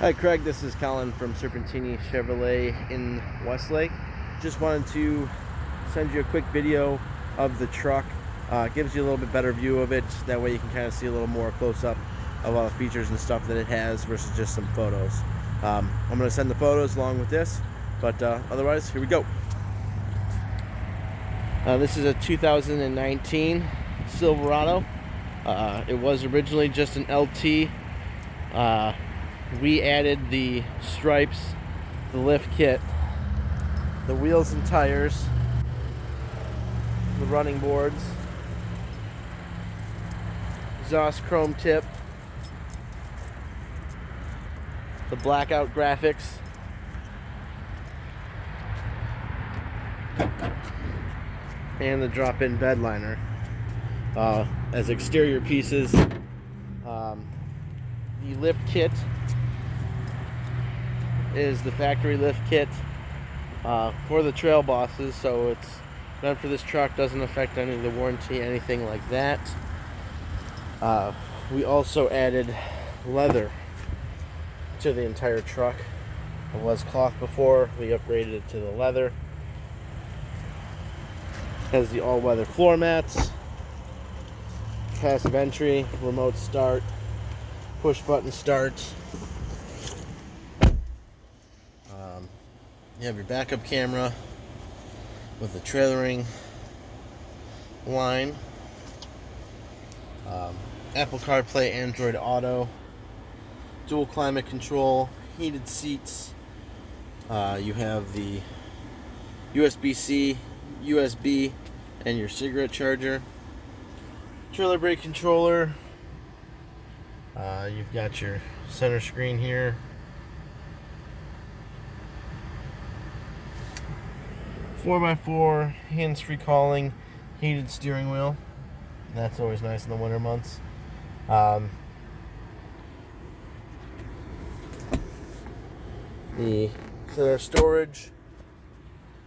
Hi Craig, this is Colin from Serpentini Chevrolet in Westlake. Just wanted to send you a quick video of the truck. Gives you a little bit better view of it. That way you can kind of see a little more close up of all the features and stuff that it has versus just some photos. I'm going to send the photos along with this, but otherwise, here we go. This is a 2019 Silverado. It was originally just an LT. We added the stripes, the lift kit, the wheels and tires, the running boards, exhaust chrome tip, the blackout graphics, and the drop-in bed liner as exterior pieces. The lift kit is the factory lift kit for the trail bosses, so it's meant for this truck, doesn't affect any of the warranty, anything like that. We also added leather to the entire truck. It was cloth before, we upgraded it to the leather. Has the all-weather floor mats, passive entry, remote start, push button start. You have your backup camera with the trailering line, Apple CarPlay, Android Auto, dual climate control, heated seats. You have the USB-C, USB, and your cigarette charger, trailer brake controller. You've got your center screen here, 4x4 hands-free calling, heated steering wheel. That's always nice in the winter months. The center storage.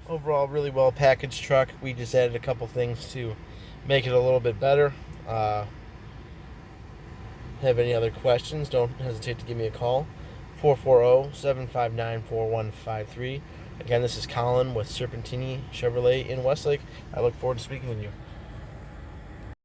Overall, really well packaged truck. We just added a couple things to make it a little bit better. Have any other questions, don't hesitate to give me a call. 440-759-4153. Again, this is Colin with Serpentini Chevrolet in Westlake. I look forward to speaking with you.